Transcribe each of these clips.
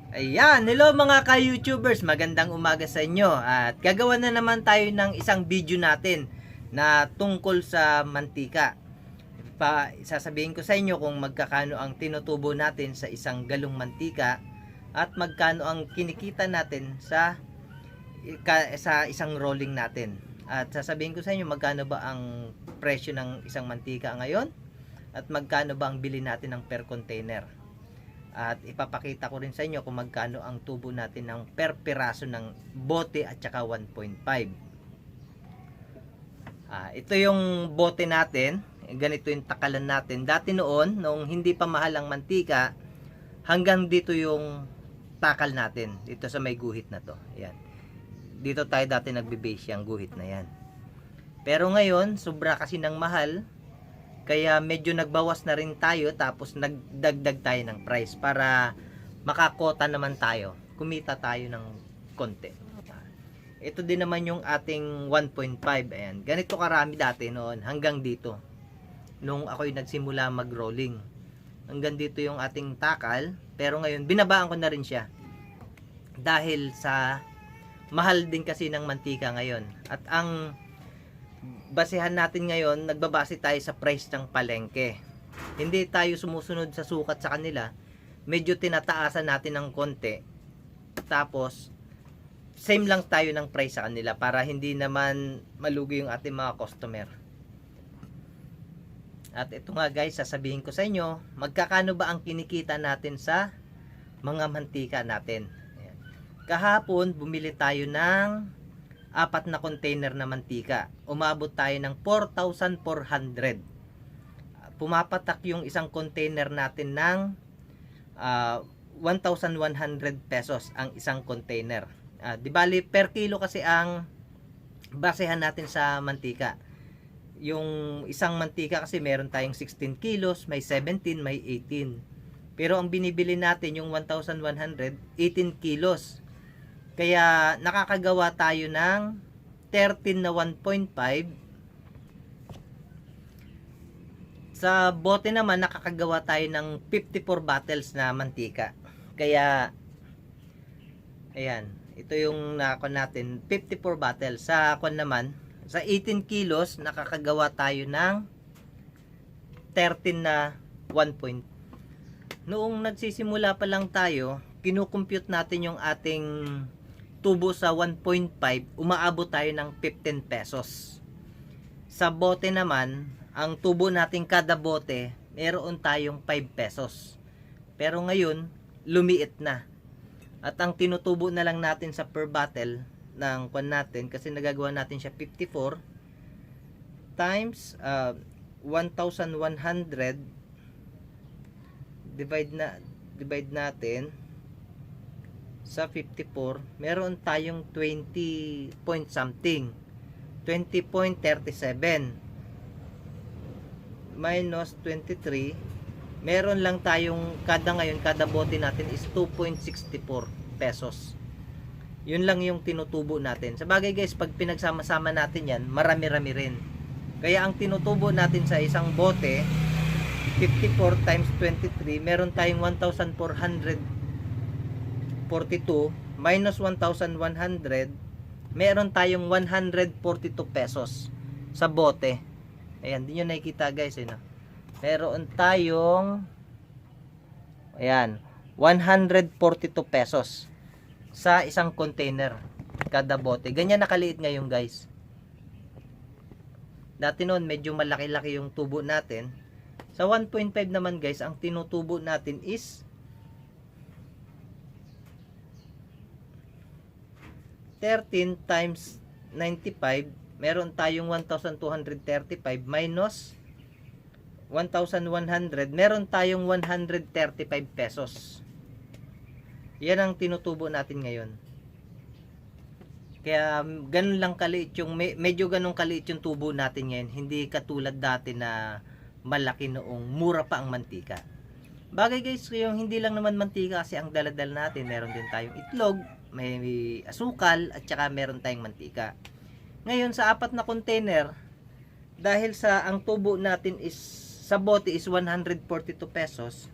Ayan, hello mga ka-YouTubers, magandang umaga sa inyo. At gagawa na naman tayo ng isang video natin na tungkol sa mantika. Sasabihin ko sa inyo kung magkakano ang tinutubo natin sa isang galong mantika at magkano ang kinikita natin sa isang rolling natin. At sasabihin ko sa inyo magkano ba ang presyo ng isang mantika ngayon at magkano ba ang bili natin ng per container. At ipapakita ko rin sa inyo kung magkano ang tubo natin ng per piraso ng bote at saka 1.5. Ito yung bote natin. Ganito yung takalan natin. Dati noon, nung hindi pa mahal ang mantika, hanggang dito yung takal natin. Dito sa may guhit na to. Ayan. Dito tayo dati nagbe-base yung guhit na yan. Pero ngayon, sobra kasi ng mahal. Kaya medyo nagbawas na rin tayo, tapos nagdagdag tayo ng price para makakota naman tayo. Kumita tayo ng konti. Ito din naman yung ating 1.5. Ayan. Ganito karami dati noon hanggang dito. Nung ako'y nagsimula mag-rolling. Hanggang dito yung ating takal. Pero ngayon, binabaan ko na rin siya. Dahil sa mahal din kasi ng mantika ngayon. At ang basehan natin ngayon, nagbabase tayo sa price ng palengke. Hindi tayo sumusunod sa sukat sa kanila. Medyo tinataasan natin ng konti. Tapos, same lang tayo ng price sa kanila para hindi naman malugi yung ating mga customer. At ito nga guys, sasabihin ko sa inyo, magkakano ba ang kinikita natin sa mga mantika natin. Ayan. Kahapon, bumili tayo ng 4 na container na mantika. Umabot tayo ng 4,400. Pumapatak yung isang container natin ng 1,100 pesos ang isang container. Di bali per kilo kasi ang basehan natin sa mantika. Yung isang mantika kasi meron tayong 16 kilos, may 17, may 18. Pero ang binibili natin yung 1,100, 18 kilos. Kaya nakakagawa tayo ng 13 na 1.5. Sa bote naman nakakagawa tayo ng 54 bottles na mantika. Kaya ayan, ito yung nakakon natin, 54 bottles. Sa kon naman, sa 18 kilos nakakagawa tayo ng 13 na 1. Noong nagsisimula pa lang tayo, kinukompute natin yung ating tubo sa 1.5, umaabot tayo ng 15 pesos. Sa bote naman, ang tubo natin kada bote, meron tayong 5 pesos. Pero ngayon, lumiit na. At ang tinutubo na lang natin sa per bottle ng kwan natin, kasi nagagawa natin siya 54 times 1,100 divide natin sa 54, meron tayong 20 point something, 20.37 minus 23, meron lang tayong kada bote natin is 2.64 pesos. Yun lang yung tinutubo natin. Sa bagay guys, pag pinagsama-sama natin yan, marami-rami rin. Kaya ang tinutubo natin sa isang bote 54 times 23, meron tayong 1,442 minus 1,100, meron tayong 142 pesos sa bote. Ayan, din nyo nakikita guys, no? Meron tayong ayan, 142 pesos sa isang container kada bote. Ganyan nakaliit ngayon guys. Dati noon medyo malaki-laki yung tubo natin. Sa 1.5 naman guys, ang tinutubo natin is 13 times 95, meron tayong 1,235 minus 1,100, meron tayong 135 pesos. Yan ang tinutubo natin ngayon. Kaya ganun lang kaliit yung, medyo ganun kaliit yung tubo natin ngayon. Hindi katulad dati na malaki noong mura pa ang mantika. Bagay guys, yung hindi lang naman mantika kasi ang daladal natin, meron din tayong itlog, may asukal, at saka meron tayong mantika. Ngayon sa 4 na container, dahil sa ang tubo natin is sa bote is 142 pesos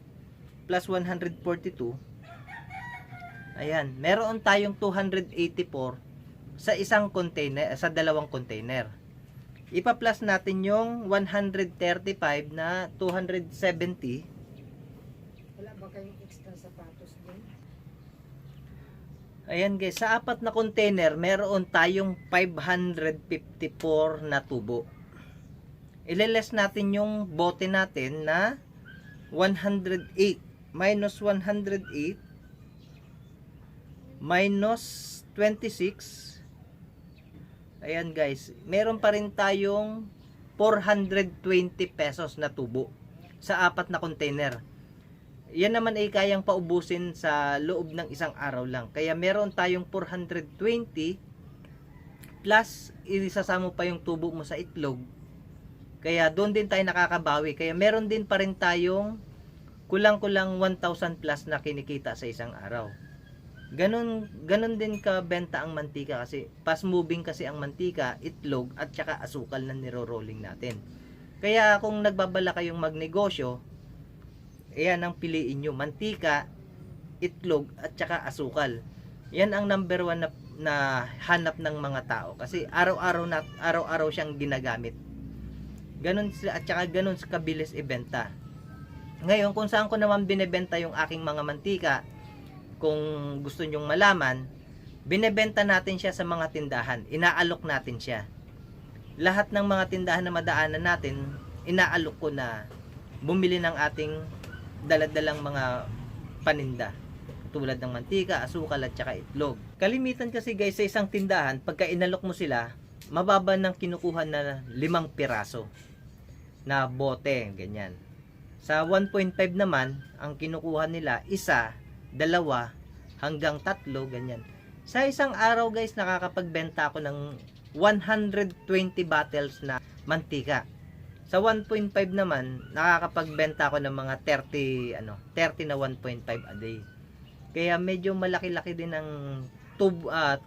plus 142, Ayan, meron tayong 284 sa isang container, sa dalawang container. Ipa-plus natin yung 135 na 270. Wala ba kayong extra sapatos din? Ayan guys, sa apat na container, meron tayong 554 na tubo. Ileles natin yung bote natin na 108 minus 108 minus 26. Ayan guys, meron pa rin tayong 420 pesos na tubo sa apat na container. Yan naman ay kayang paubusin sa loob ng isang araw lang. Kaya meron tayong 420 plus isasama pa yung tubo mo sa itlog. Kaya doon din tayo nakakabawi. Kaya meron din pa rin tayong kulang-kulang 1,000 plus na kinikita sa isang araw. Ganun din ka benta ang mantika kasi fast moving kasi ang mantika, itlog at saka asukal na niro-rolling natin. Kaya kung nagbabala kayong magnegosyo, ayan ang piliin nyo, mantika, itlog at saka asukal. Yan ang number 1 na hanap ng mga tao kasi araw-araw siyang ginagamit. Ganun at saka ganun kabilis ibenta. Ngayon kung saan ko naman binebenta yung aking mga mantika, kung gusto nyong malaman, binebenta natin siya sa mga tindahan. Inaalok natin siya. Lahat ng mga tindahan na madaanan natin, inaalok ko na bumili ng ating daladalang mga paninda. Tulad ng mantika, asukal at saka itlog. Kalimitan kasi guys sa isang tindahan, pagka inalok mo sila, mababa ng kinukuha na 5 piraso na bote, ganyan. Sa 1.5 naman, ang kinukuha nila, 1, 2, hanggang 3, ganyan. Sa isang araw guys, nakakapagbenta ako ng 120 bottles na mantika. Sa 1.5 naman, nakakapagbenta ako ng mga 30 na 1.5 a day. Kaya medyo malaki-laki din ang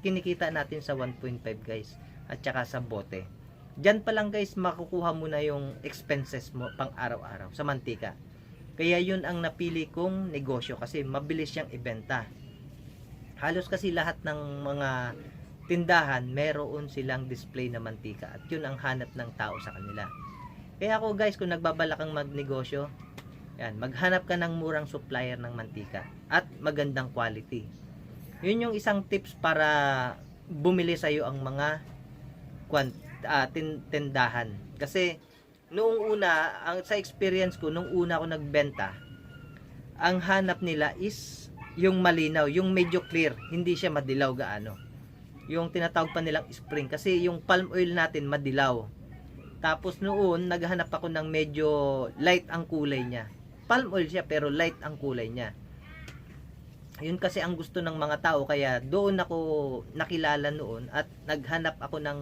kinikita natin sa 1.5 guys. At saka sa bote. Diyan pa lang guys, makukuha mo na yung expenses mo pang araw-araw sa mantika. Kaya yun ang napili kong negosyo kasi mabilis siyang ibenta. Halos kasi lahat ng mga tindahan, meron silang display na mantika at yun ang hanap ng tao sa kanila. Kaya ako guys, kung nagbabala kang magnegosyo, yan, maghanap ka ng murang supplier ng mantika at magandang quality. Yun yung isang tips para bumili sa iyo ang mga tindahan. Kasi noong una, sa experience ko, nung una ako nagbenta, ang hanap nila is yung malinaw, yung medyo clear, hindi siya madilaw gaano. Yung tinatawag pa nilang spring, kasi yung palm oil natin madilaw. Tapos noon, naghahanap ako ng medyo light ang kulay niya. Palm oil siya pero light ang kulay niya. Yun kasi ang gusto ng mga tao, kaya doon ako nakilala noon at naghanap ako ng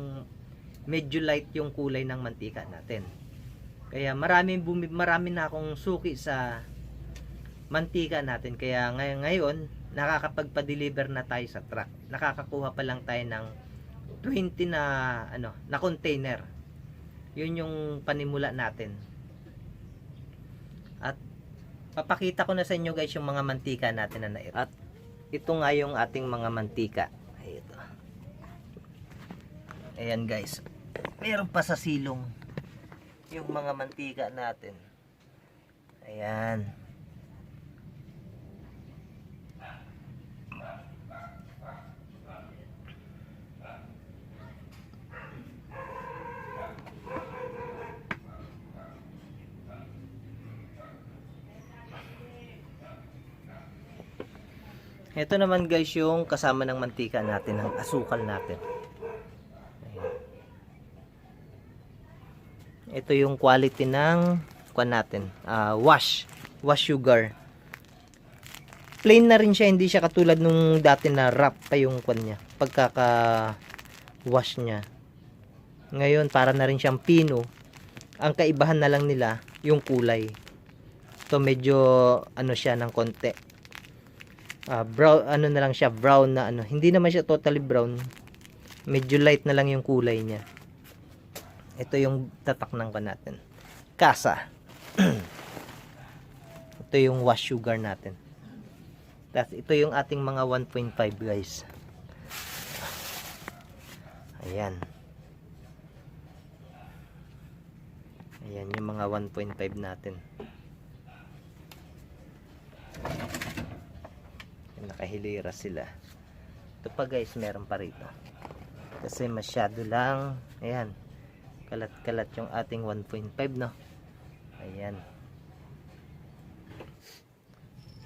medyo light yung kulay ng mantika natin. Kaya marami na akong suki sa mantika natin. Kaya ngayon nakakapagpa-deliver na tayo sa truck. Nakakakuha pa lang tayo ng 20 na container. Yun yung panimula natin. At papakita ko na sa inyo guys yung mga mantika natin na nair. At ito nga yung ating mga mantika. Ito. Ayan guys. Meron pa sa silong yung mga mantika natin. Ayan. Ito naman guys yung kasama ng mantika natin, ng asukal natin. Ito yung quality ng natin, wash sugar. Plain na rin siya, hindi siya katulad nung dati na wrap pa yung niya, pagkaka-wash niya. Ngayon para na rin siyang pino. Ang kaibahan na lang nila yung kulay. Ito medyo siya ng konti. Brown, na lang siya, brown na hindi naman siya totally brown. Medyo light na lang yung kulay niya. Ito yung tatak ng natin. Kasa. Ito yung wash sugar natin. Tapos ito yung ating mga 1.5 guys. Ayan. Ayan yung mga 1.5 natin. Nakahilira sila. Ito pa guys, meron pa rito. Kasi masyado lang, ayan, kalat-kalat yung ating 1.5, no? Ayan.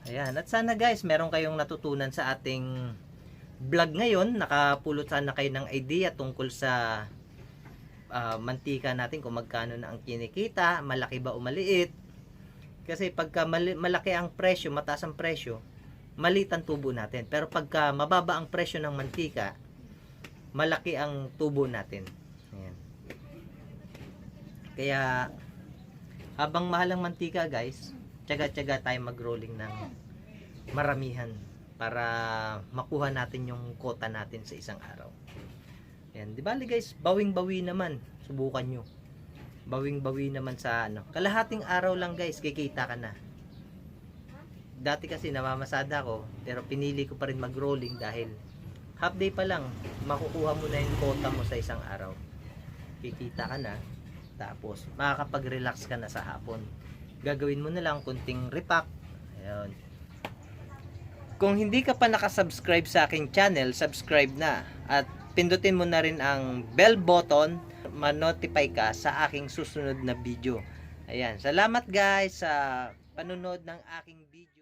Ayan. At sana guys, meron kayong natutunan sa ating vlog ngayon. Nakapulot sana kayo ng idea tungkol sa mantika natin, kung magkano na ang kinikita, malaki ba o maliit. Kasi pagka malaki ang presyo, mataas ang presyo, maliit ang tubo natin. Pero pagka mababa ang presyo ng mantika, malaki ang tubo natin. Ayan. Kaya habang mahal ang mantika guys, tiyaga-tiyaga tayo mag-rolling ng maramihan para makuha natin yung quota natin sa isang araw. Ayan, di bali guys, bawing-bawi naman. Subukan nyo. Bawing-bawi naman sa ano. Kalahating araw lang guys, kikita ka na. Dati kasi namamasada ko, pero pinili ko pa rin mag-rolling dahil half day pa lang, makukuha mo na yung quota mo sa isang araw. Kikita ka na, tapos makakapag-relax ka na sa hapon. Gagawin mo na lang kunting repack. Ayun. Kung hindi ka pa nakasubscribe sa aking channel, subscribe na. At pindutin mo na rin ang bell button, ma-notify ka sa aking susunod na video. Ayan. Salamat guys sa panunod ng aking video.